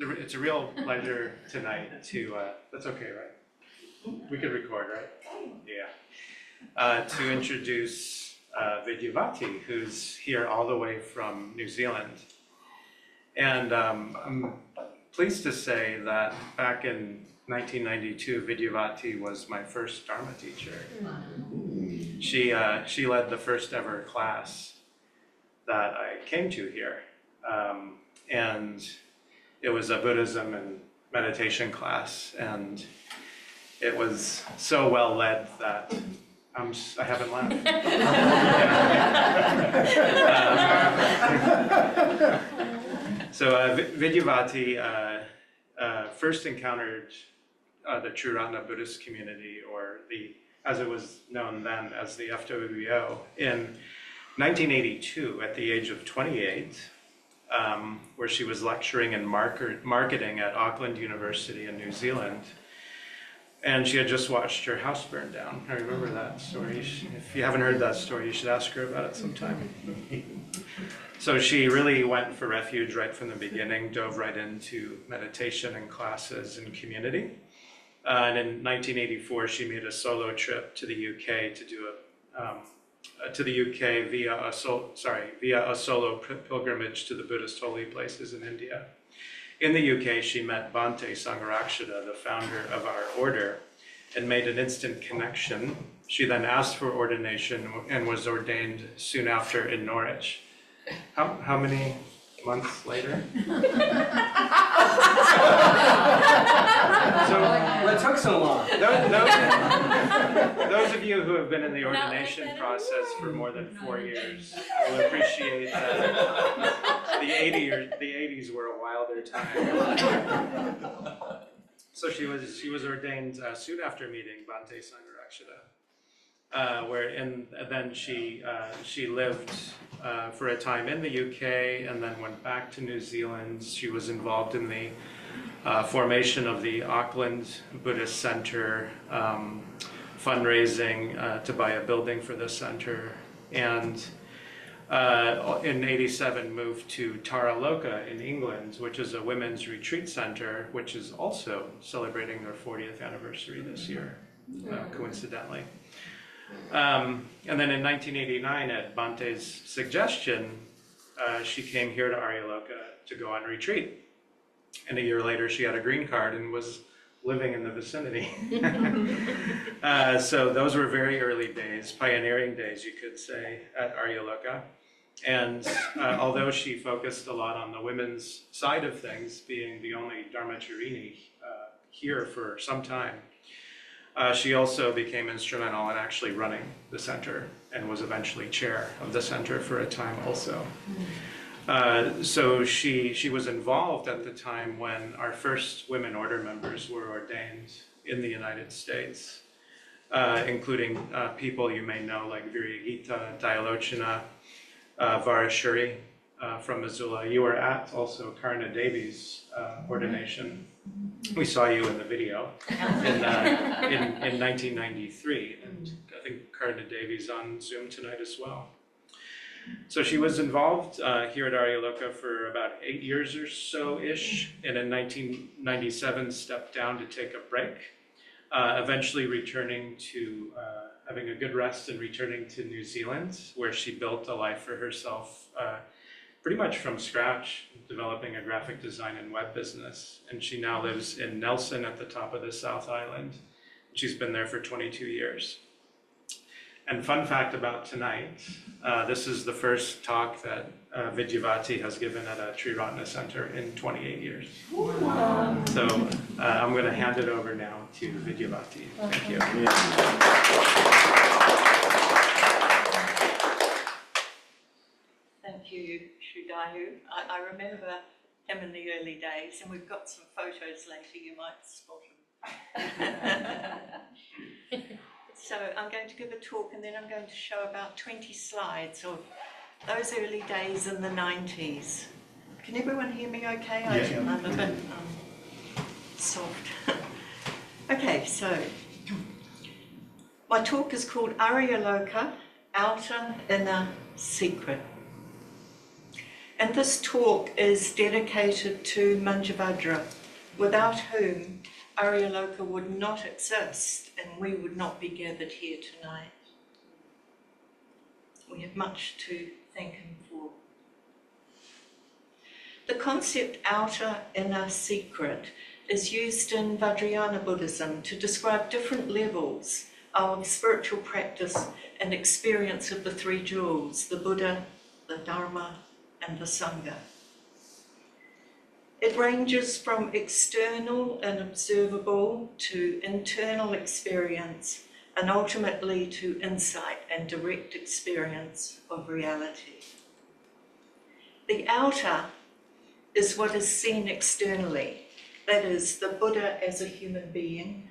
It's a real pleasure tonight to, that's okay, right? We could record, right? Yeah. To introduce Vidyavati, who's here all the way from New Zealand. And I'm pleased to say that back in 1992, Vidyavati was my first Dharma teacher. She led the first ever class that I came to here. And it was a Buddhism and meditation class, and it was so well led that I haven't left. So Vidyavati first encountered the True Ratna Buddhist community, or as it was known then as the FWBO, in 1982 at the age of 28. Where she was lecturing in marketing at Auckland University in New Zealand. And she had just watched her house burn down. I remember that story. If you haven't heard that story, you should ask her about it sometime. So she really went for refuge right from the beginning, dove right into meditation and classes and community. And in 1984, she made a solo trip to the UK to do via a solo pilgrimage to the Buddhist holy places in India. In the UK, she met Bhante Sangharakshita, the founder of our order, and made an instant connection. She then asked for ordination and was ordained soon after in Norwich. How many months later? What took so long? Those of you who have been in the ordination process for more than 4 years will appreciate that the 80s were a wilder time. So she was ordained soon after meeting Bhante Sangharakshita, then she lived for a time in the UK and then went back to New Zealand. She was involved in the formation of the Auckland Buddhist Center, fundraising to buy a building for the center, and in '87 moved to Aryaloka in England, which is a women's retreat center, which is also celebrating their 40th anniversary this year, coincidentally. And then in 1989, at Bhante's suggestion, she came here to Aryaloka to go on retreat. And a year later, she had a green card and was living in the vicinity. So those were very early days, pioneering days, you could say, at Aryaloka. And although she focused a lot on the women's side of things, being the only Dharmacharini here for some time, she also became instrumental in actually running the center and was eventually chair of the center for a time also. So she was involved at the time when our first women order members were ordained in the United States, including people you may know like Vidyavati, Dayalochana, Varashuri from Missoula. You were at also Karna Devi's ordination. We saw you in the video in 1993, and I think Karna Devi's on Zoom tonight as well. So she was involved here at Aryaloka for about 8 years or so-ish, and in 1997 stepped down to take a break, eventually returning to having a good rest and returning to New Zealand, where she built a life for herself pretty much from scratch, developing a graphic design and web business. And she now lives in Nelson at the top of the South Island. She's been there for 22 years. And fun fact about tonight, this is the first talk that Vidyavati has given at a Tree Ratna Center in 28 years. Wow. So I'm going to hand it over now to Vidyavati. Thank you. Thank you, Shudayu. I remember him in the early days, and we've got some photos later, you might spot him. So I'm going to give a talk, and then I'm going to show about 20 slides of those early days in the 90s. Can everyone hear me okay? Yeah. I'm a bit soft. Okay, so my talk is called Aryaloka, Outer Inner Secret. And this talk is dedicated to Manjavajra, without whom Aryaloka would not exist and we would not be gathered here tonight. We have much to thank him for. The concept outer, inner, secret is used in Vajrayana Buddhism to describe different levels of spiritual practice and experience of the three jewels, the Buddha, the Dharma, and the Sangha. It ranges from external and observable to internal experience and ultimately to insight and direct experience of reality. The outer is what is seen externally, that is, the Buddha as a human being,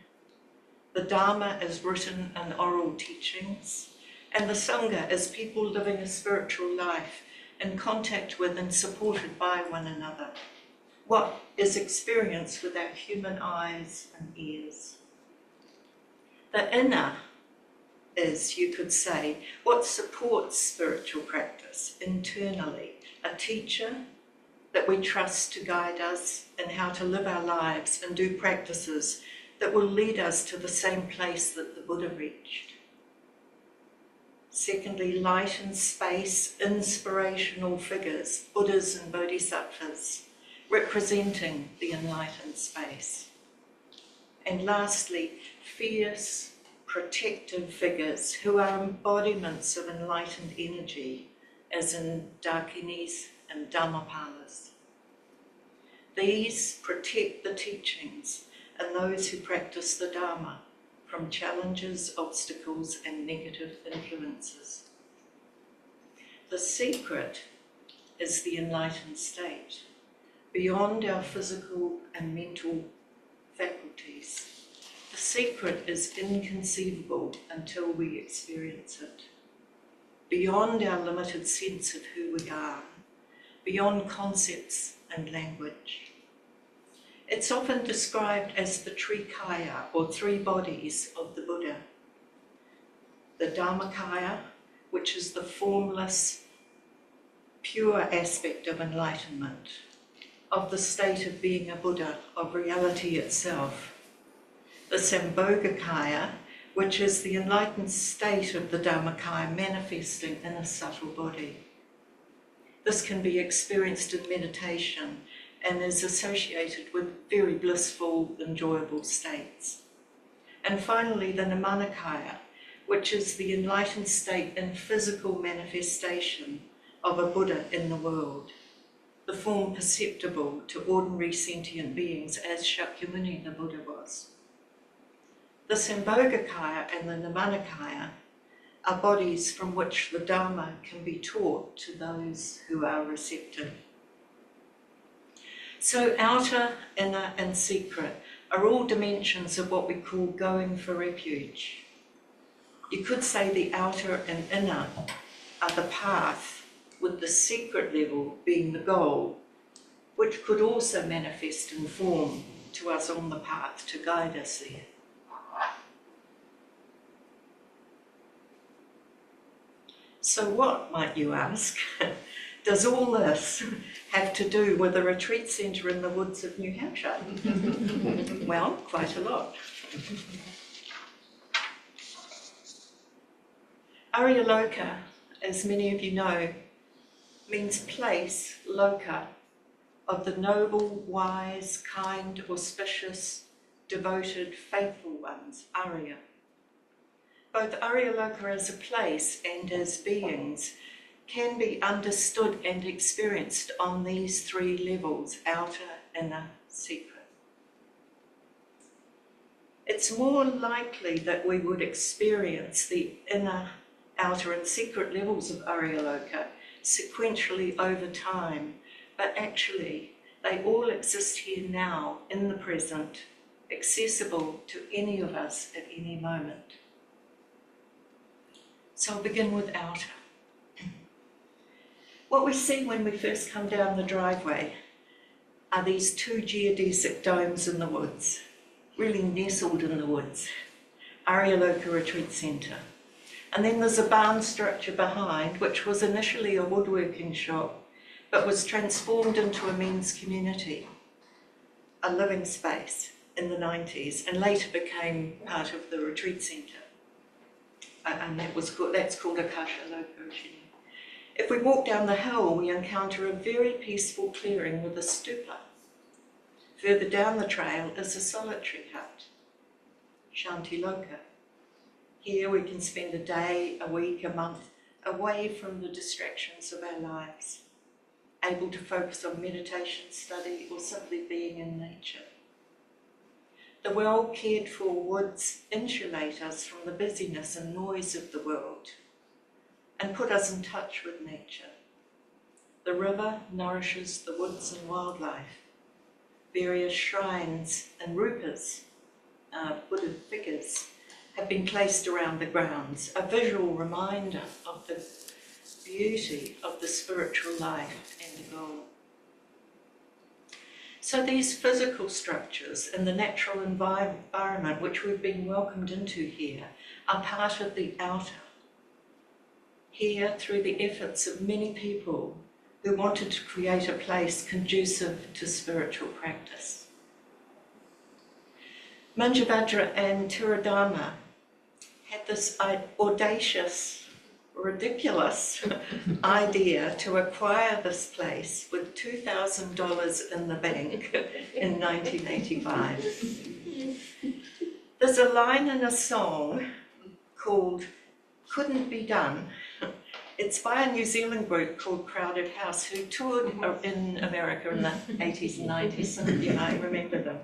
the Dharma as written and oral teachings, and the Sangha as people living a spiritual life in contact with and supported by one another. What is experienced with our human eyes and ears. The inner is, you could say, what supports spiritual practice internally, a teacher that we trust to guide us in how to live our lives and do practices that will lead us to the same place that the Buddha reached. Secondly, light and space, inspirational figures, Buddhas and Bodhisattvas, representing the enlightened space. And lastly, fierce, protective figures who are embodiments of enlightened energy, as in Dakinis and Dhammapalas. These protect the teachings and those who practice the Dharma from challenges, obstacles, and negative influences. The secret is the enlightened state, beyond our physical and mental faculties. The secret is inconceivable until we experience it, beyond our limited sense of who we are, beyond concepts and language. It's often described as the Trikaya, or three bodies of the Buddha. The Dharmakaya, which is the formless, pure aspect of enlightenment, of the state of being a Buddha, of reality itself. The Sambhogakaya, which is the enlightened state of the Dharmakaya manifesting in a subtle body. This can be experienced in meditation and is associated with very blissful, enjoyable states. And finally, the Nirmanakaya, which is the enlightened state and physical manifestation of a Buddha in the world, the form perceptible to ordinary sentient beings as Shakyamuni the Buddha was. The Sambhogakaya and the Nirmanakaya are bodies from which the Dharma can be taught to those who are receptive. So outer, inner, and secret are all dimensions of what we call going for refuge. You could say the outer and inner are the path, with the secret level being the goal, which could also manifest in form to us on the path to guide us there. So what, might you ask, does all this have to do with a retreat centre in the woods of New Hampshire? Well, quite a lot. Aryaloka, as many of you know, means place, loka, of the noble, wise, kind, auspicious, devoted, faithful ones, Arya. Both Aryaloka as a place and as beings can be understood and experienced on these three levels, outer, inner, secret. It's more likely that we would experience the inner, outer and secret levels of Aryaloka sequentially over time, but actually they all exist here now, in the present, accessible to any of us at any moment. So I'll begin with outer. What we see when we first come down the driveway are these two geodesic domes in the woods, really nestled in the woods, Aryaloka Retreat Centre. And then there's a barn structure behind, which was initially a woodworking shop, but was transformed into a men's community, a living space in the 90s, and later became part of the retreat centre. And that's called Aryaloka. If we walk down the hill, we encounter a very peaceful clearing with a stupa. Further down the trail is a solitary hut, Shantiloka. Here we can spend a day, a week, a month, away from the distractions of our lives, able to focus on meditation, study, or simply being in nature. The well cared for woods insulate us from the busyness and noise of the world and put us in touch with nature. The river nourishes the woods and wildlife. Various shrines and rupas, Buddha figures, have been placed around the grounds, a visual reminder of the beauty of the spiritual life and the goal. So these physical structures and the natural environment which we've been welcomed into here are part of the outer. Here, through the efforts of many people who wanted to create a place conducive to spiritual practice. Manjavajra and Tiradharma had this audacious, ridiculous idea to acquire this place with $2,000 in the bank in 1985. There's a line in a song called Couldn't Be Done. It's by a New Zealand group called Crowded House who toured in America in the 80s and 90s. Some of you might remember them.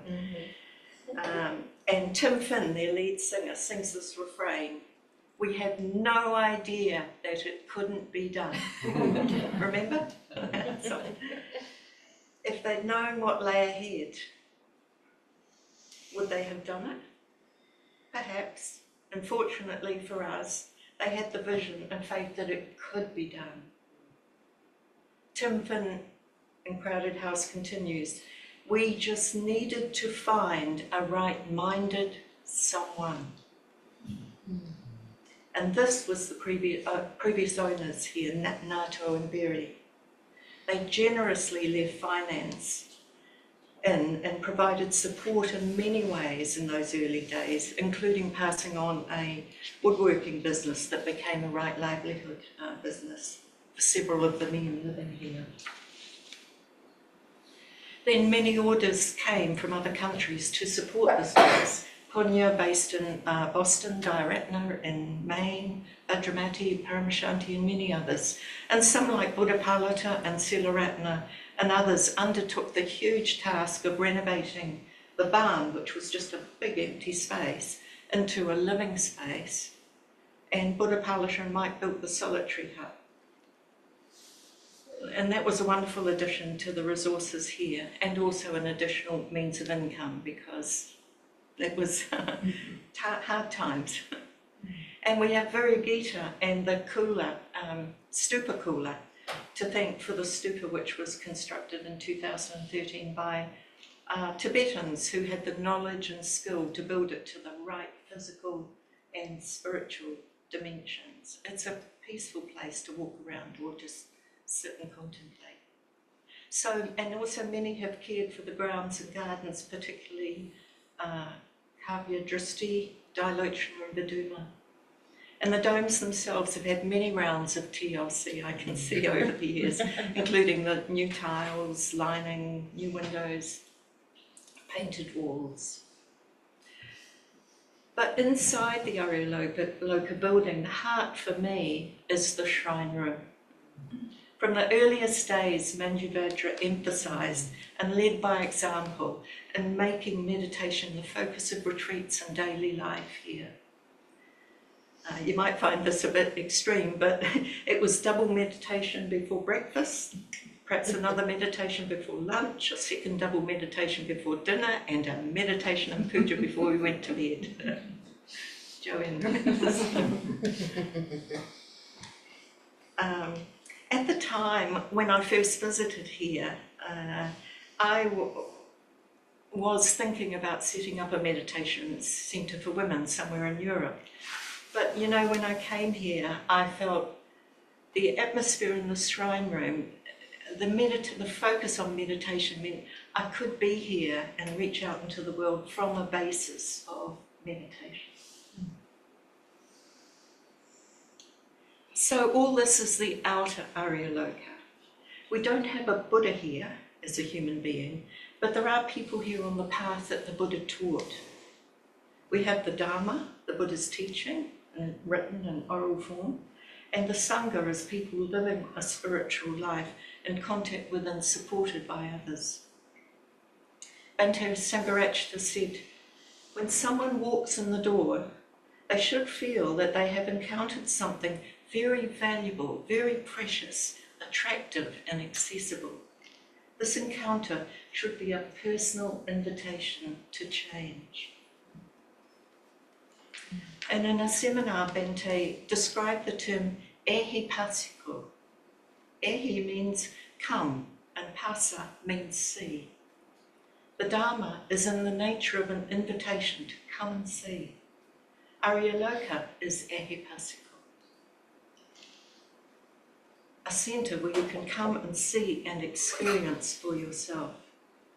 And Tim Finn, their lead singer, sings this refrain, "We had no idea that it couldn't be done." Remember? So, if they'd known what lay ahead, would they have done it? Perhaps. Unfortunately for us, they had the vision and faith that it could be done. Tim Finn in Crowded House continues, "We just needed to find a right-minded someone." And this was the previous owners here, Nato and Berry. They generously left finance in and provided support in many ways in those early days, including passing on a woodworking business that became a right livelihood business for several of the men living here. Then many orders came from other countries to support this place. Punya, based in Boston, Dairatna in Maine, Vajrayana, Paramashanti and many others. And some like Buddhapalata and Silaratna and others undertook the huge task of renovating the barn, which was just a big empty space, into a living space. And Buddhapalata and Mike built the solitary hut. And that was a wonderful addition to the resources here, and also an additional means of income because it was hard times. And we have Virugita and the cooler, stupa cooler, to thank for the stupa which was constructed in 2013 by Tibetans who had the knowledge and skill to build it to the right physical and spiritual dimensions. It's a peaceful place to walk around or just sit and contemplate. So, and also many have cared for the grounds and gardens, particularly Kavya Dristi, Dailochana and Viduma. And the domes themselves have had many rounds of TLC, I can see over the years, including the new tiles, lining, new windows, painted walls. But inside the Aryaloka building, the heart for me is the shrine room. From the earliest days, Manjavajra emphasised and led by example in making meditation the focus of retreats and daily life here. You might find this a bit extreme, but it was double meditation before breakfast, perhaps another meditation before lunch, a second double meditation before dinner, and a meditation and puja before we went to bed. Joanne remembers. At the time when I first visited here, I was thinking about setting up a meditation centre for women somewhere in Europe. But you know, when I came here, I felt the atmosphere in the shrine room, the focus on meditation meant I could be here and reach out into the world from a basis of meditation. So all this is the outer Aryaloka. We don't have a Buddha here as a human being, but there are people here on the path that the Buddha taught. We have the Dharma, the Buddha's teaching, in written and oral form, and the Sangha as people living a spiritual life in contact with and supported by others. Bhante Sangharakshita said, when someone walks in the door, they should feel that they have encountered something very valuable, very precious, attractive and accessible. This encounter should be a personal invitation to change. And in a seminar, Bhante described the term ehipasiko. Ehi means come and pasa means see. The Dharma is in the nature of an invitation to come and see. Aryaloka is ehipasiko. A centre where you can come and see and experience for yourself.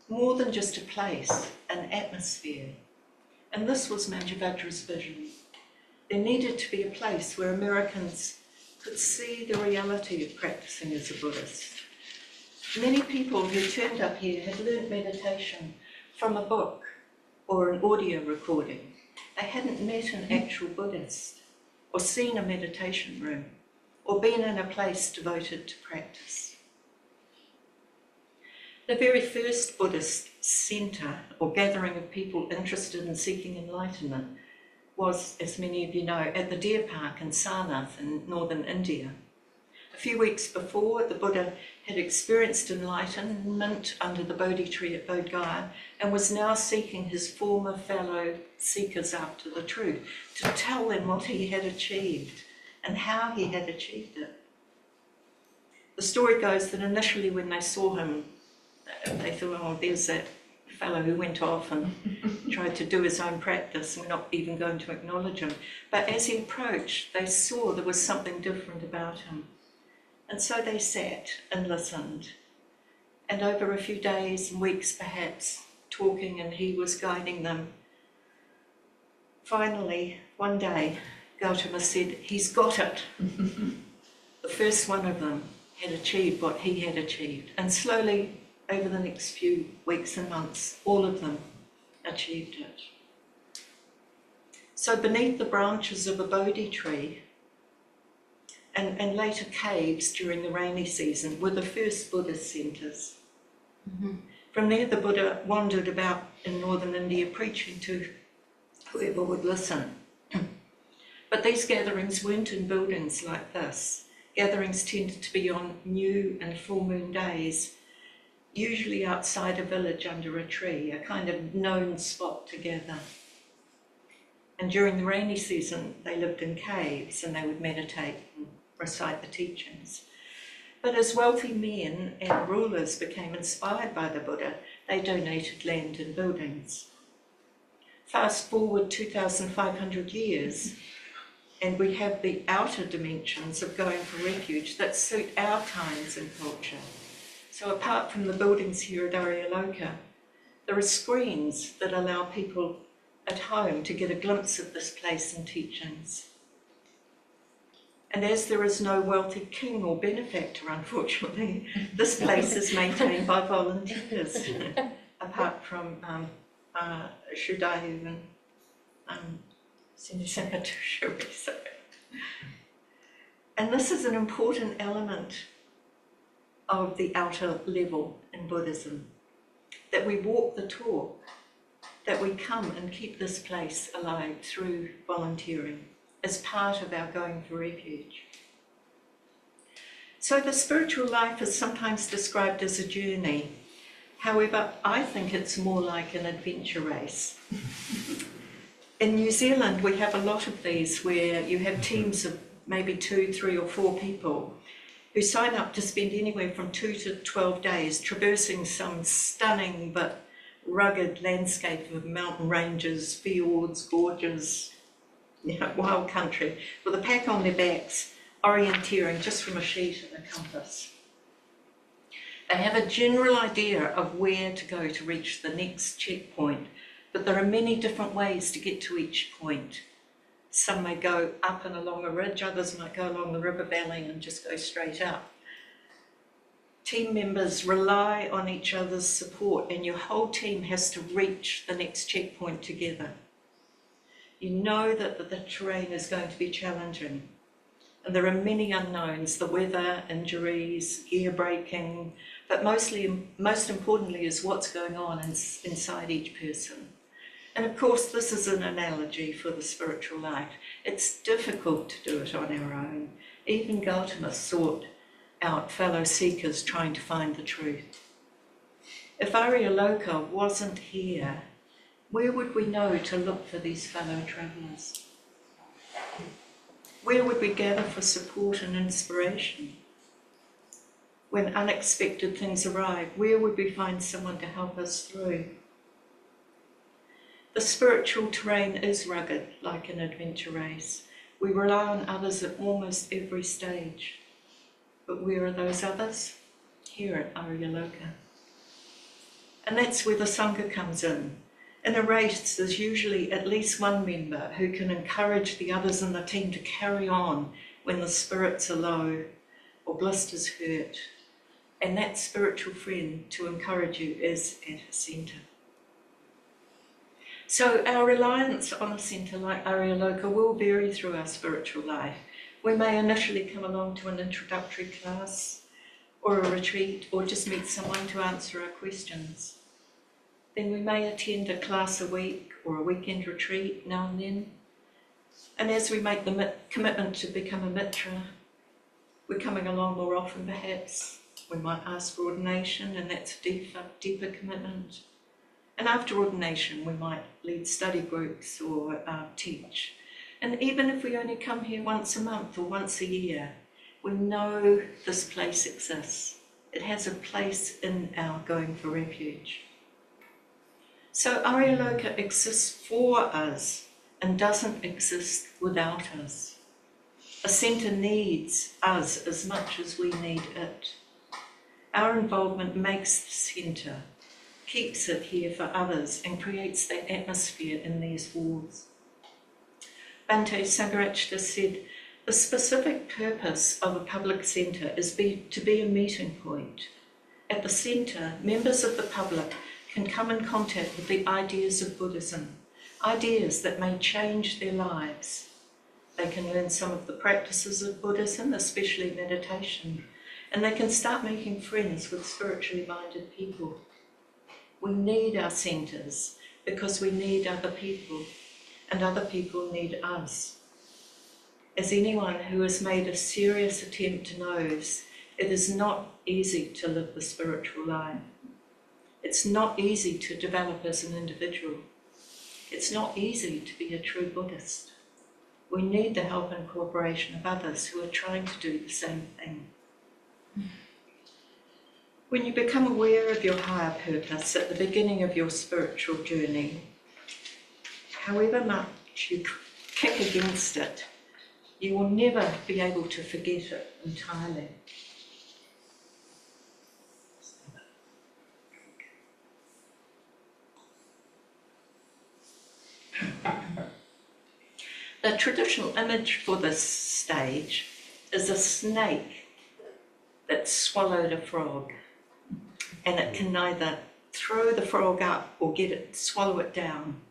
More than just a place, an atmosphere. And this was Manjavajra's vision. There needed to be a place where Americans could see the reality of practicing as a Buddhist. Many people who turned up here had learned meditation from a book or an audio recording. They hadn't met an actual Buddhist or seen a meditation room or been in a place devoted to practice. The very first Buddhist centre or gathering of people interested in seeking enlightenment was, as many of you know, at the Deer Park in Sarnath in northern India. A few weeks before, the Buddha had experienced enlightenment under the Bodhi tree at Bodh Gaya and was now seeking his former fellow seekers after the truth to tell them what he had achieved and how he had achieved it. The story goes that initially when they saw him, they thought, oh, there's that fellow who went off and tried to do his own practice, and we're not even going to acknowledge him. But as he approached, they saw there was something different about him. And so they sat and listened. And over a few days and weeks perhaps, talking, and he was guiding them. Finally, one day, Gautama said, he's got it. The first one of them had achieved what he had achieved. And slowly, over the next few weeks and months, all of them achieved it. So beneath the branches of a Bodhi tree, and later caves during the rainy season, were the first Buddhist centres. Mm-hmm. From there, the Buddha wandered about in northern India preaching to whoever would listen. But these gatherings weren't in buildings like this. Gatherings tended to be on new and full moon days, usually outside a village under a tree, a kind of known spot to gather. And during the rainy season, they lived in caves and they would meditate and recite the teachings. But as wealthy men and rulers became inspired by the Buddha, they donated land and buildings. Fast forward 2,500 years, and we have the outer dimensions of going for refuge that suit our times and culture. So apart from the buildings here at Aryaloka, there are screens that allow people at home to get a glimpse of this place and teachings. And as there is no wealthy king or benefactor, unfortunately, this place is maintained by volunteers, apart from Shudayu and Sinatashuri. And this is an important element of the outer level in Buddhism, that we walk the talk, that we come and keep this place alive through volunteering as part of our going for refuge. So the spiritual life is sometimes described as a journey. However, I think it's more like an adventure race. In New Zealand, we have a lot of these where you have teams of maybe 2, 3 or 4 people who sign up to spend anywhere from 2 to 12 days traversing some stunning but rugged landscape of mountain ranges, fjords, gorges, wild country, with a pack on their backs, orienteering just from a sheet and a compass. They have a general idea of where to go to reach the next checkpoint, but there are many different ways to get to each point. Some may go up and along a ridge, others might go along the river valley and just go straight up. Team members rely on each other's support, and your whole team has to reach the next checkpoint together. You know that the terrain is going to be challenging, and there are many unknowns: the weather, injuries, gear breaking, but most importantly is what's going on inside each person. And of course, this is an analogy for the spiritual life. It's difficult to do it on our own. Even Gautama sought out fellow seekers trying to find the truth. If Aryaloka wasn't here, where would we know to look for these fellow travellers? Where would we gather for support and inspiration? When unexpected things arrive, where would we find someone to help us through? The spiritual terrain is rugged, like an adventure race. We rely on others at almost every stage. But where are those others? Here at Aryaloka. And that's where the Sangha comes in. In a race, there's usually at least one member who can encourage the others in the team to carry on when the spirits are low or blisters hurt. And that spiritual friend to encourage you is at a centre. So our reliance on a centre like Aryaloka will vary through our spiritual life. We may initially come along to an introductory class or a retreat, or just meet someone to answer our questions. Then we may attend a class a week or a weekend retreat now and then. And as we make the commitment to become a mitra, we're coming along more often perhaps. We might ask for ordination, and that's a deeper commitment. And after ordination, we might lead study groups or teach. And even if we only come here once a month or once a year, we know this place exists. It has a place in our going for refuge. So Aryaloka exists for us and doesn't exist without us. A centre needs us as much as we need it. Our involvement makes the centre, keeps it here for others, and creates that atmosphere in these walls. Bhante Sangharakshita said, the specific purpose of a public centre is to be a meeting point. At the centre, members of the public can come in contact with the ideas of Buddhism, ideas that may change their lives. They can learn some of the practices of Buddhism, especially meditation, and they can start making friends with spiritually minded people. We need our centres because we need other people, and other people need us. As anyone who has made a serious attempt knows, it is not easy to live the spiritual life. It's not easy to develop as an individual. It's not easy to be a true Buddhist. We need the help and cooperation of others who are trying to do the same thing. When you become aware of your higher purpose at the beginning of your spiritual journey, however much you kick against it, you will never be able to forget it entirely. The traditional image for this stage is a snake that swallowed a frog, and it can neither throw the frog up or swallow it down.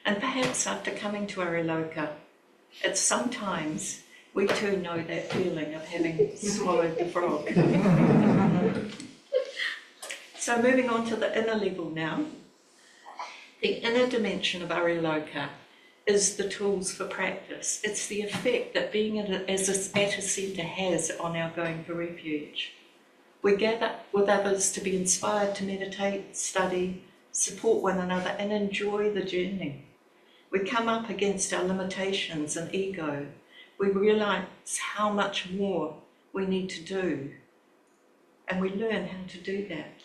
And perhaps after coming to Aryaloka, at some times we too know that feeling of having swallowed the frog. So moving on to the inner level now. The inner dimension of Aryaloka is the tools for practice. It's the effect that being at a centre has on our going for refuge. We gather with others to be inspired to meditate, study, support one another, and enjoy the journey. We come up against our limitations and ego. We realise how much more we need to do, and we learn how to do that.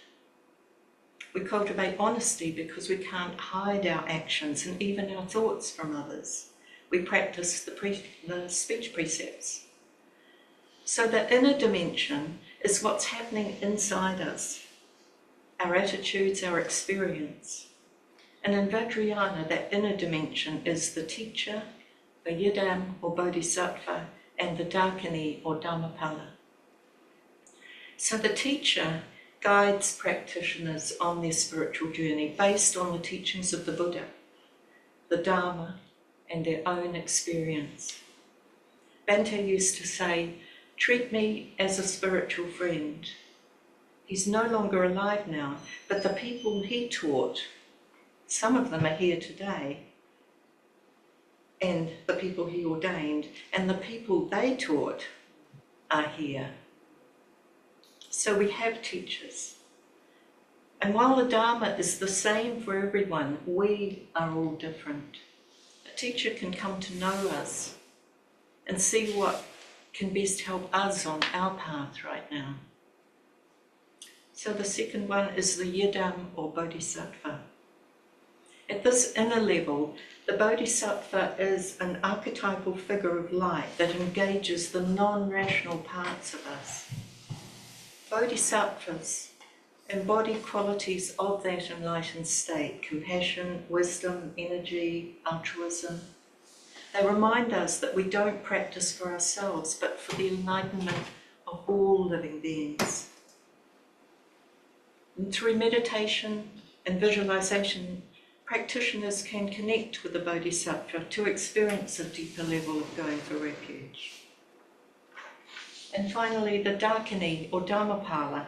We cultivate honesty because we can't hide our actions and even our thoughts from others. We practice the speech precepts. So the inner dimension is what's happening inside us, our attitudes, our experience. And in Vajrayana, that inner dimension is the teacher, the yidam or bodhisattva, and the dakini or dhammapala. So the teacher guides practitioners on their spiritual journey based on the teachings of the Buddha, the Dharma, and their own experience. Bhante used to say, "Treat me as a spiritual friend." He's no longer alive now, but the people he taught, some of them are here today, and the people he ordained, and the people they taught are here. So we have teachers. And while the Dharma is the same for everyone, we are all different. A teacher can come to know us and see what can best help us on our path right now. So the second one is the yidam or bodhisattva. At this inner level, the bodhisattva is an archetypal figure of light that engages the non-rational parts of us. Bodhisattvas embody qualities of that enlightened state: compassion, wisdom, energy, altruism. They remind us that we don't practice for ourselves, but for the enlightenment of all living beings. And through meditation and visualization, practitioners can connect with the bodhisattva to experience a deeper level of going for refuge. And finally, the dakini or dhammapala.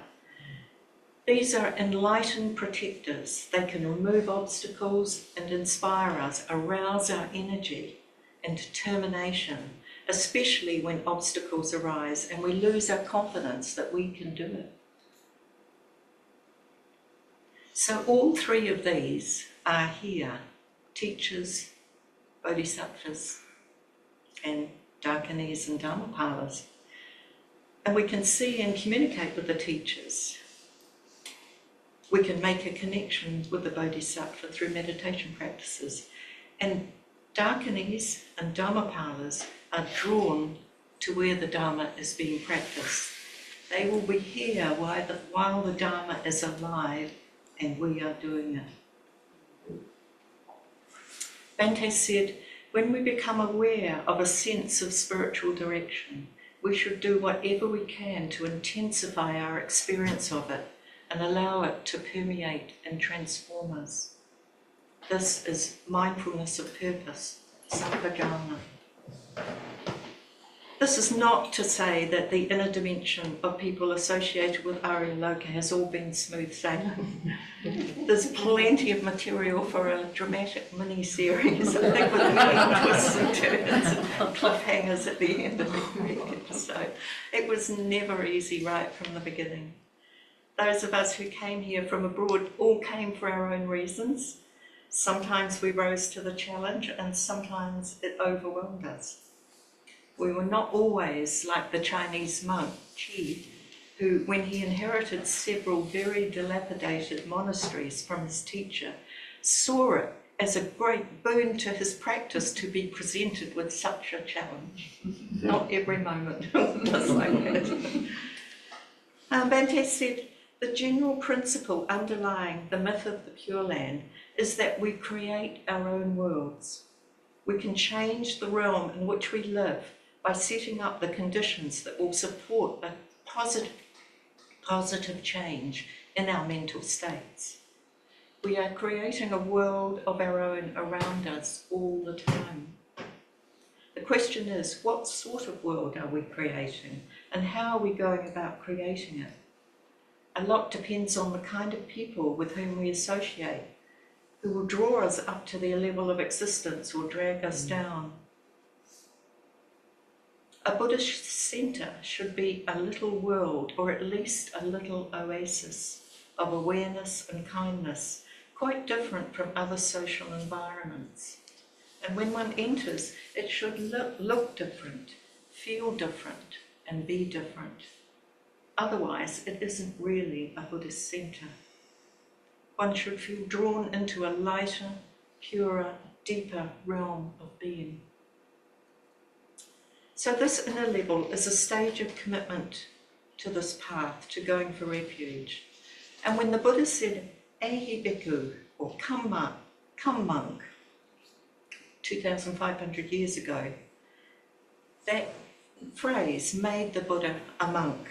These are enlightened protectors. They can remove obstacles and inspire us, arouse our energy and determination, especially when obstacles arise and we lose our confidence that we can do it. So all three of these are here: teachers, bodhisattvas, and dakinis and dhammapalas. And we can see and communicate with the teachers. We can make a connection with the bodhisattva through meditation practices. And dakinis and dhammapalas are drawn to where the Dharma is being practiced. They will be here while the Dharma is alive and we are doing it. Bhante said, when we become aware of a sense of spiritual direction, we should do whatever we can to intensify our experience of it and allow it to permeate and transform us. This is mindfulness of purpose, sampajana. This is not to say that the inner dimension of people associated with Aryaloka has all been smooth sailing. There's plenty of material for a dramatic mini-series, I think, with many twists and turns and cliffhangers at the end of every episode. It was never easy right from the beginning. Those of us who came here from abroad all came for our own reasons. Sometimes we rose to the challenge and sometimes it overwhelmed us. We were not always like the Chinese monk, Qi, who, when he inherited several very dilapidated monasteries from his teacher, saw it as a great boon to his practice to be presented with such a challenge. Not every moment was like that. Bhante said, the general principle underlying the myth of the Pure Land is that we create our own worlds. We can change the realm in which we live by setting up the conditions that will support a positive change in our mental states. We are creating a world of our own around us all the time. The question is, what sort of world are we creating and how are we going about creating it? A lot depends on the kind of people with whom we associate, who will draw us up to their level of existence or drag us down. A Buddhist centre should be a little world, or at least a little oasis of awareness and kindness, quite different from other social environments. And when one enters, it should look different, feel different, and be different. Otherwise, it isn't really a Buddhist centre. One should feel drawn into a lighter, purer, deeper realm of being. So this inner level is a stage of commitment to this path, to going for refuge. And when the Buddha said, "Ehi bhikkhu," or come monk, 2,500 years ago, that phrase made the Buddha a monk.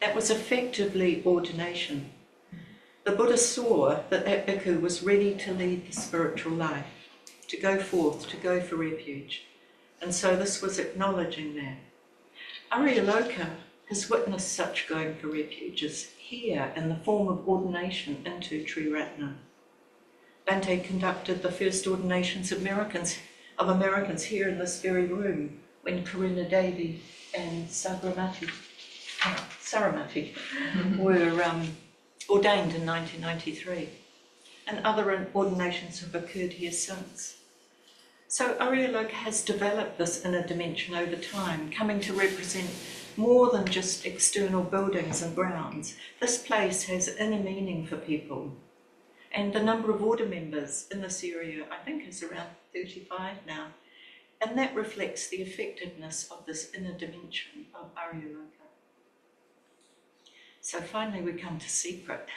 That was effectively ordination. The Buddha saw that that bhikkhu was ready to lead the spiritual life, to go forth, to go for refuge. And so this was acknowledging that. Aryaloka has witnessed such going for refuges here in the form of ordination into Triratna. Bhante conducted the first ordinations of Americans here in this very room when Karuna Devi and Saramati were ordained in 1993. And other ordinations have occurred here since. So Aryaloka has developed this inner dimension over time, coming to represent more than just external buildings and grounds. This place has inner meaning for people. And the number of order members in this area, I think, is around 35 now. And that reflects the effectiveness of this inner dimension of Aryaloka. So finally we come to secret.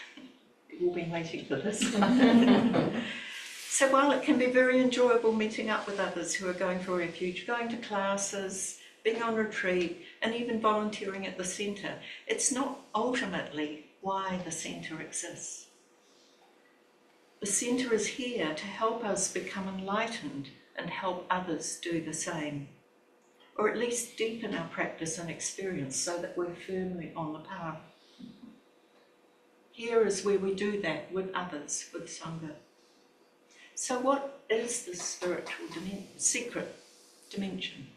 You've all been waiting for this. So while it can be very enjoyable meeting up with others who are going for refuge, going to classes, being on retreat, and even volunteering at the centre, it's not ultimately why the centre exists. The centre is here to help us become enlightened and help others do the same, or at least deepen our practice and experience so that we're firmly on the path. Here is where we do that with others, with Sangha. So what is the spiritual secret dimension?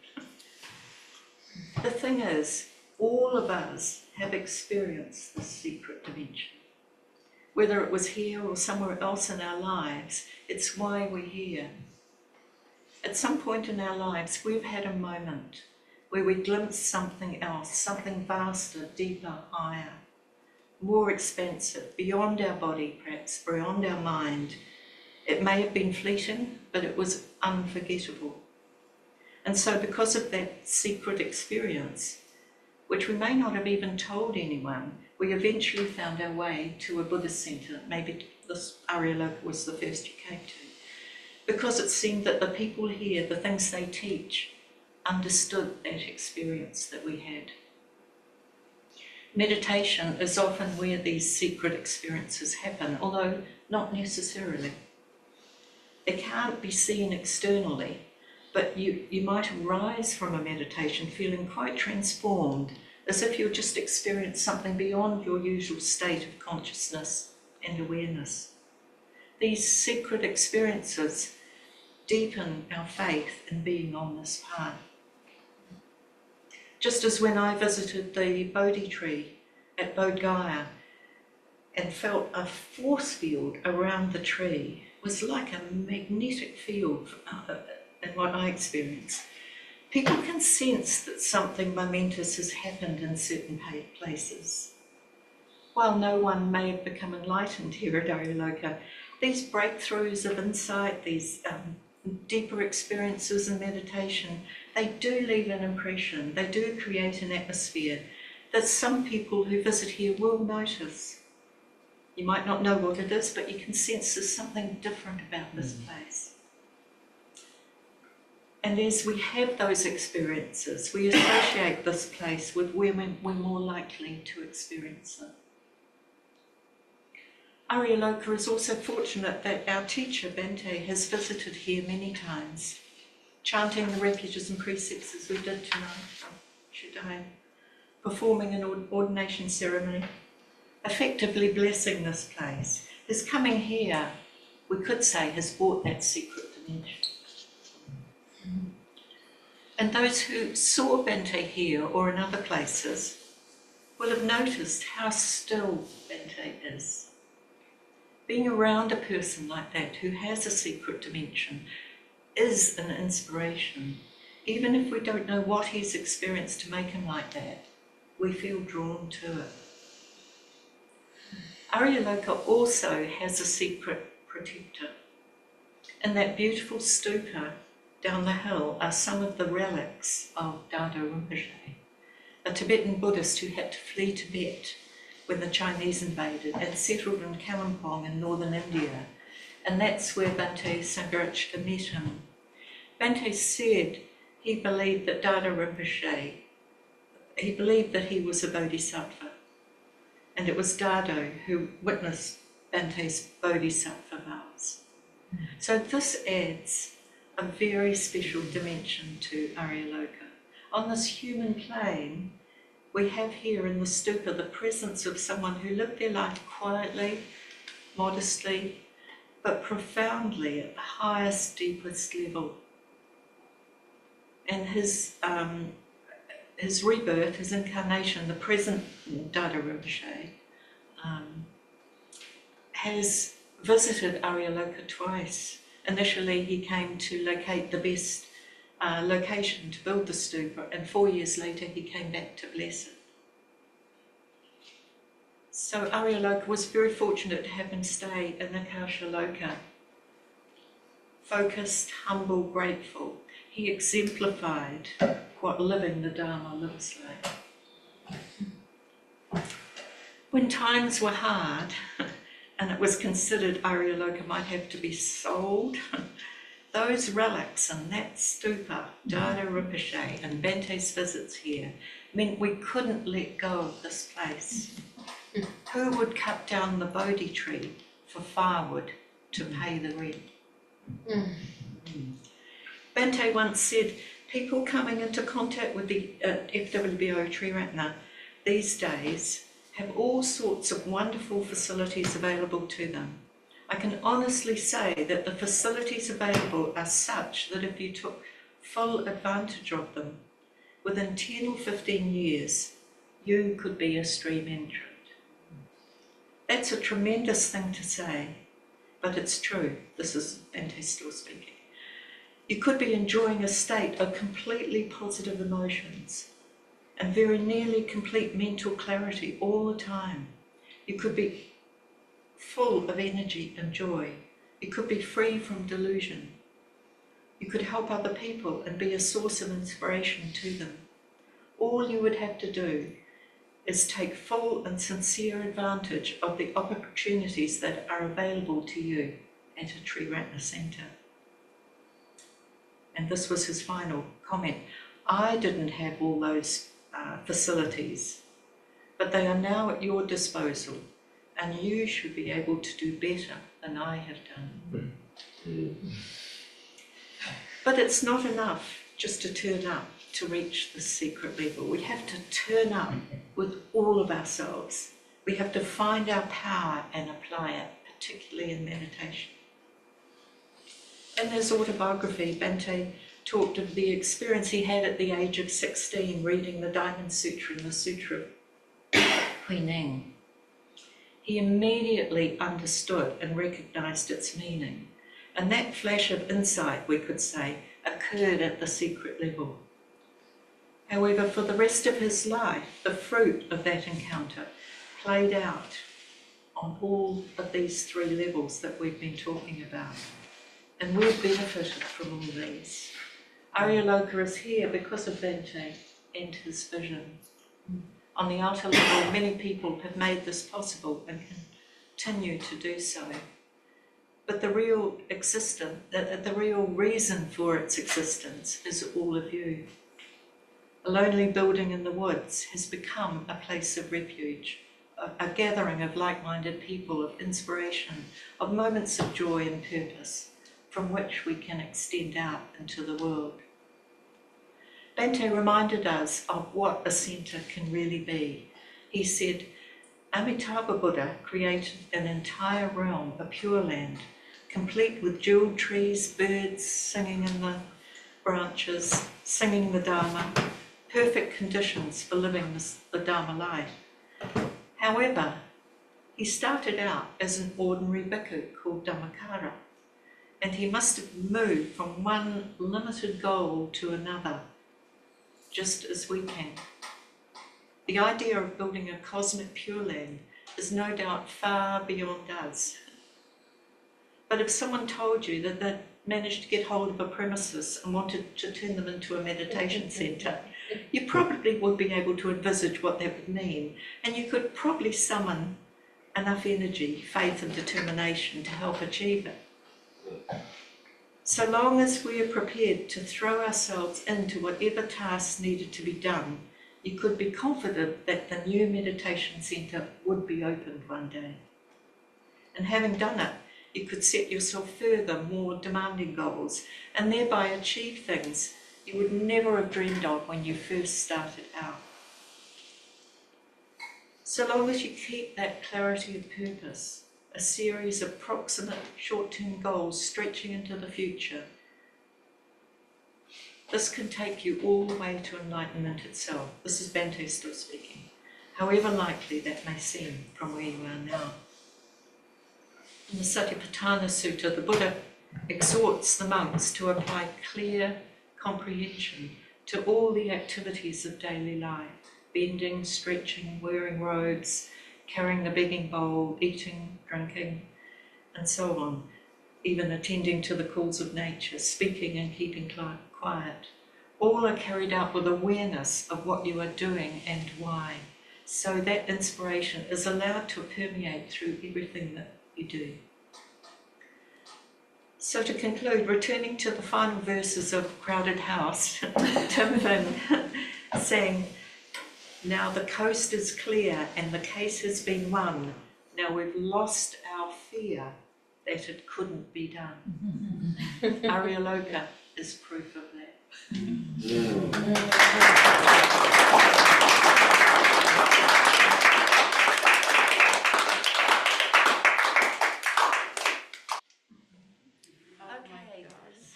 The thing is, all of us have experienced this secret dimension. Whether it was here or somewhere else in our lives, it's why we're here. At some point in our lives, we've had a moment where we glimpsed something else, something vaster, deeper, higher, more expansive, beyond our body perhaps, beyond our mind. It may have been fleeting, but it was unforgettable. And so because of that secret experience, which we may not have even told anyone, we eventually found our way to a Buddhist centre. Maybe this Aryaloka was the first you came to. Because it seemed that the people here, the things they teach, understood that experience that we had. Meditation is often where these secret experiences happen, although not necessarily. They can't be seen externally, but you might arise from a meditation feeling quite transformed, as if you've just experienced something beyond your usual state of consciousness and awareness. These secret experiences deepen our faith in being on this path. Just as when I visited the Bodhi tree at Bodh Gaya and felt a force field around the tree, it was like a magnetic field in what I experienced. People can sense that something momentous has happened in certain places. While no one may have become enlightened here at Aryaloka, these breakthroughs of insight, these deeper experiences in meditation, they do leave an impression, they do create an atmosphere that some people who visit here will notice. You might not know what it is, but you can sense there's something different about this place. And as we have those experiences, we associate this place with where we're more likely to experience it. Aryaloka is also fortunate that our teacher, Bhante, has visited here many times, chanting the refuges and precepts as we did tonight, performing an ordination ceremony, effectively blessing this place. His coming here, we could say, has brought that secret dimension. And those who saw Bhante here or in other places will have noticed how still Bhante is. Being around a person like that who has a secret dimension is an inspiration. Even if we don't know what he's experienced to make him like that, we feel drawn to it. Aryaloka also has a secret protector. In that beautiful stupa down the hill are some of the relics of Dada Rinpoche. a Tibetan Buddhist who had to flee Tibet when the Chinese invaded and settled in Kalimpong in northern India. And that's where Bhante Sangharakshita met him. Bhante said he believed that Dada Rinpoche, he believed that he was a bodhisattva. And it was Dado who witnessed Bhante's bodhisattva vows. So this adds a very special dimension to Aryaloka. On this human plane, we have here in the stupa the presence of someone who lived their life quietly, modestly, but profoundly at the highest, deepest level. And his rebirth, his incarnation, the present Dada Rinpoche, has visited Aryaloka twice. Initially, he came to locate the best location to build the stupa, and 4 years later, he came back to bless it. So Aryaloka was very fortunate to have him stay in Akashaloka. Focused, humble, grateful. He exemplified what living the Dharma looks like. When times were hard, and it was considered Aryaloka might have to be sold, those relics and that stupa, Dada Rinpoche and Bhante's visits here, meant we couldn't let go of this place. Who would cut down the Bodhi tree for firewood to pay the rent? Bhante once said, people coming into contact with the FWBO Triratna these days have all sorts of wonderful facilities available to them. I can honestly say that the facilities available are such that if you took full advantage of them, within 10 or 15 years, you could be a stream entrant. That's a tremendous thing to say, but it's true. This is Bhante still speaking. You could be enjoying a state of completely positive emotions and very nearly complete mental clarity all the time. You could be full of energy and joy. You could be free from delusion. You could help other people and be a source of inspiration to them. All you would have to do is take full and sincere advantage of the opportunities that are available to you at a Triratna centre. And this was his final comment. I didn't have all those facilities, but they are now at your disposal, and you should be able to do better than I have done. But it's not enough just to turn up to reach the secret level. We have to turn up with all of ourselves. We have to find our power and apply it, particularly in meditation. In his autobiography, Bhante talked of the experience he had at the age of 16 reading the Diamond Sutra and the Sutra of Huineng. He immediately understood and recognised its meaning, and that flash of insight, we could say, occurred at the secret level. However, for the rest of his life, the fruit of that encounter played out on all of these three levels that we've been talking about. And we've benefited from all these. Aryaloka is here because of Bhante and his vision. On the outer level, many people have made this possible and continue to do so. But the real reason for its existence is all of you. A lonely building in the woods has become a place of refuge, a gathering of like-minded people, of inspiration, of moments of joy and purpose, from which we can extend out into the world. Bhante reminded us of what a centre can really be. He said, Amitabha Buddha created an entire realm, a pure land, complete with jewelled trees, birds singing in the branches, singing the Dharma, perfect conditions for living the Dharma life. However, he started out as an ordinary bhikkhu called Dhammakara, and he must have moved from one limited goal to another, just as we can. The idea of building a cosmic pure land is no doubt far beyond us. But if someone told you that they'd managed to get hold of a premises and wanted to turn them into a meditation centre, you probably would be able to envisage what that would mean, and you could probably summon enough energy, faith and determination to help achieve it. So long as we are prepared to throw ourselves into whatever tasks needed to be done, you could be confident that the new meditation centre would be opened one day. And having done it, you could set yourself further, more demanding goals, and thereby achieve things you would never have dreamed of when you first started out. So long as you keep that clarity of purpose, a series of proximate short-term goals stretching into the future, this can take you all the way to enlightenment itself. This is Bhante still speaking, however likely that may seem from where you are now. In the Satipatthana Sutta, the Buddha exhorts the monks to apply clear comprehension to all the activities of daily life: bending, stretching, wearing robes, carrying the begging bowl, eating, drinking, and so on, even attending to the calls of nature, speaking and keeping quiet. All are carried out with awareness of what you are doing and why, so that inspiration is allowed to permeate through everything that you do. So to conclude, returning to the final verses of Crowded House, Tim Finn saying, "Now the coast is clear and the case has been won. Now we've lost our fear that it couldn't be done." Aryaloka is proof of that.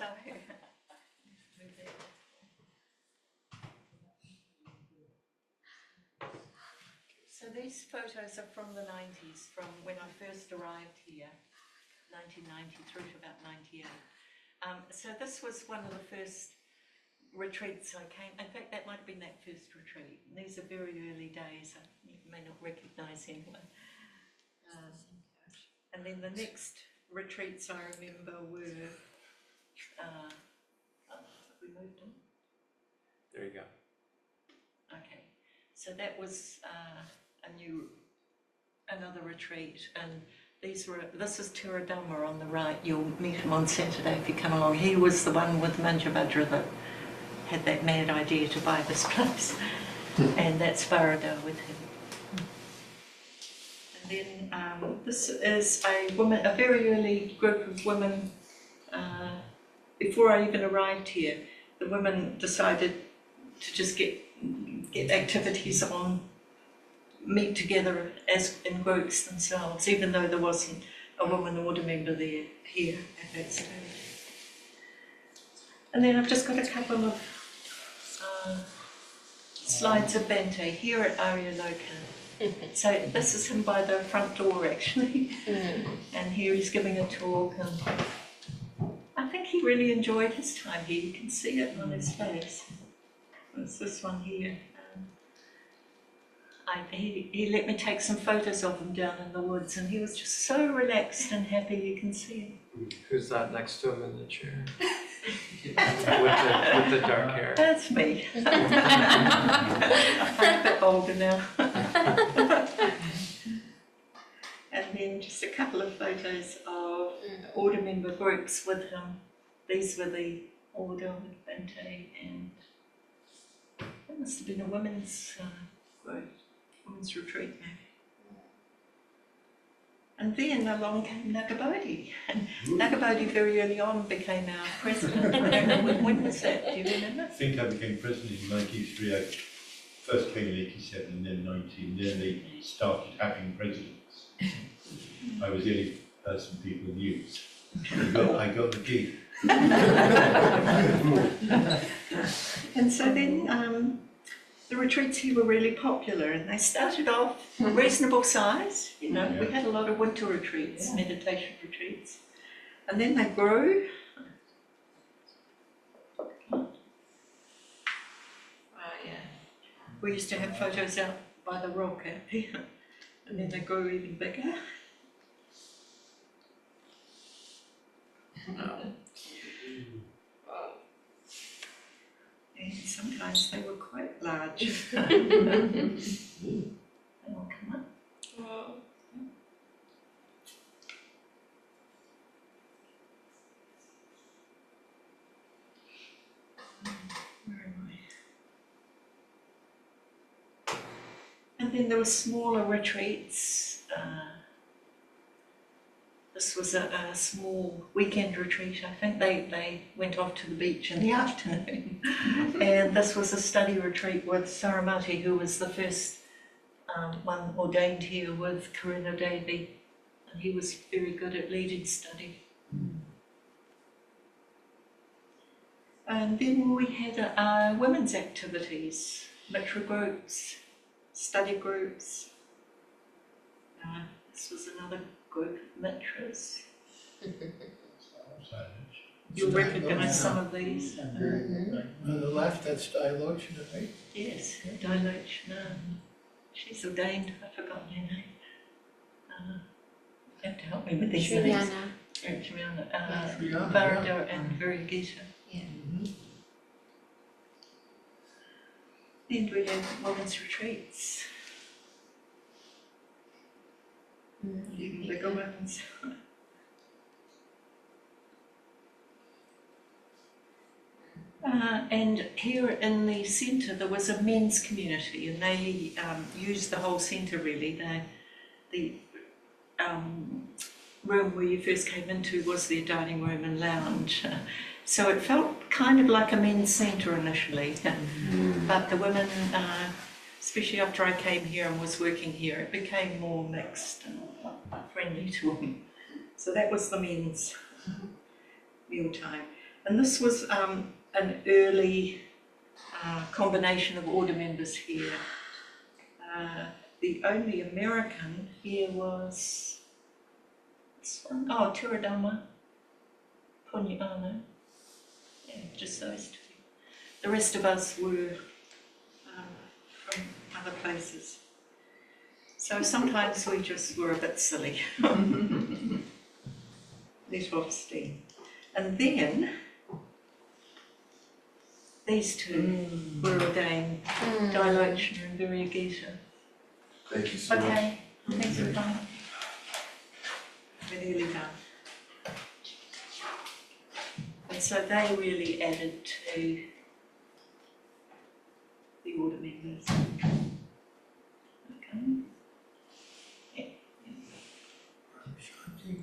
Okay, so these photos are from the 90s, from when I first arrived here, 1990 through to about 98. So this was one of the first retreats I came. In fact, that might have been that first retreat. These are very early days. You may not recognise anyone. And then the next retreats I remember were, we moved on? There you go. Okay, so that was another retreat, and this is Dharma on the right. You'll meet him on Saturday if you come along. He was the one with Manjavajra that had that mad idea to buy this place, and that's Varada with him. And then this is a very early group of women. Before I even arrived here, the women decided to just get activities on, meet together as in groups themselves, even though there wasn't a woman order member there here at that stage. And then I've just got a couple of slides of Bhante here at Aryaloka. So this is him by the front door actually, and here he's giving a talk, and I think he really enjoyed his time here. You can see it on his face. It's this one here. He let me take some photos of him down in the woods, and he was just so relaxed and happy. You can see him. Who's that next to him in the chair? with the dark hair. That's me. I'm a bit older now. And then just a couple of photos of order member groups with him. These were the order with Bhante, and it must have been a women's group, women's retreat maybe. And then along came Nagabodhi. And Nagabodhi very early on became our president. I don't know, when was that? Do you remember? I think I became president in 93. I first came in 87 and then 90, and then they started having presidents. I was the only person people knew. I got the gig. And so then the retreats here were really popular, and they started off a reasonable size. You know, we had a lot of winter retreats, meditation retreats, and then they grew. We used to have photos out by the rock out there, and then they grew even bigger. And so sometimes they were quite large. They all come up. Wow. Where am I? And then there were smaller retreats. This was a small weekend retreat. I think they went off to the beach in the afternoon. And this was a study retreat with Saramati, who was the first one ordained here with Karuna Devi. And he was very good at leading study. And then we had women's activities, mitra groups, study groups. This was another group of mitras. You'll recognise some of these. On the left, that's Dialoka, right? Yes, Dialoka. She's ordained, I've forgotten her name. You have to help me with these names. Shriyana. Shriyana, Varda and Vidyavati. Then we had women's retreats. Even bigger ones. And here in the centre there was a men's community, and they used the whole centre really. The room where you first came into was their dining room and lounge. So it felt kind of like a men's centre initially, but the women, especially after I came here and was working here, it became more mixed and friendly to women. So that was the men's meal time. And this was an early combination of order members here. The only American here was this one. Oh, Tiradama, Punyana. Yeah, just those two. The rest of us were from other places. So sometimes we just were a bit silly. Let off steam. And then these two were ordained, Dialoka and Vidyavati. Thank you so much. Okay, thanks for coming. We're nearly done. And so they really added to the order members. Okay. Yeah. Shanti.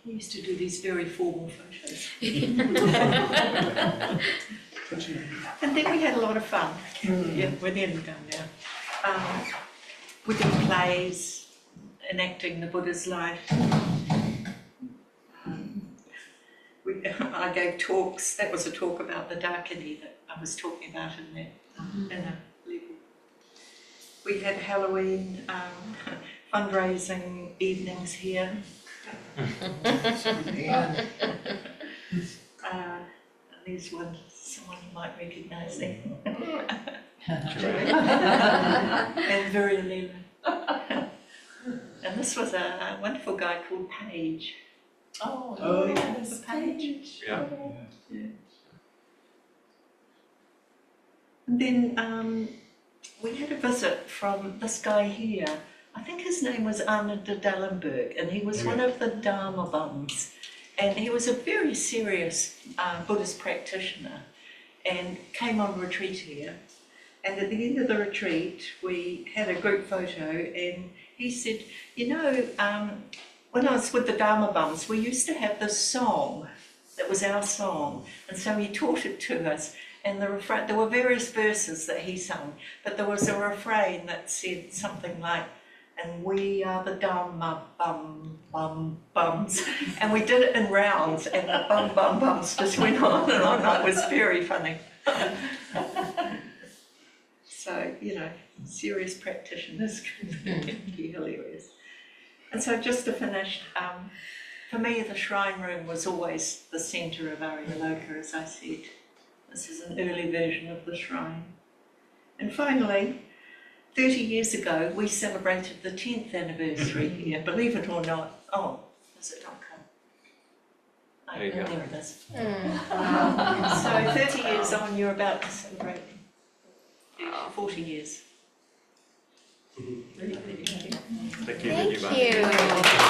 We used to do these very formal photos. And then we had a lot of fun. Yeah, we're nearly done now. We did plays, enacting the Buddha's life. I gave talks. That was a talk about the Dakini that I was talking about in that in a level. We had Halloween fundraising evenings here. And And there's one, someone you might recognise there. And very Lila. And this was a wonderful guy called Page. Oh, yes, Page. Yeah. And then we had a visit from this guy here. I think his name was Arnold de Dallenberg, and he was one of the Dharma bums. And he was a very serious Buddhist practitioner and came on retreat here. And at the end of the retreat, we had a group photo, and he said, you know, when I was with the Dharma bums, we used to have this song that was our song. And so he taught it to us. And there were various verses that he sung, but there was a refrain that said something like, and we are the Dharma bums. And we did it in rounds, and the bums just went on and on. It was very funny. So, you know, serious practitioners can be hilarious. And so just to finish, for me the shrine room was always the centre of Aryaloka, as I said. This is an early version of the shrine. And finally, 30 years ago, we celebrated the 10th anniversary here, believe it or not. Oh, is it not come? Oh, There you go. there it is. Wow. So 30 years on, you're about to celebrate 40 years. Thank you, Thank Vidyavati. you.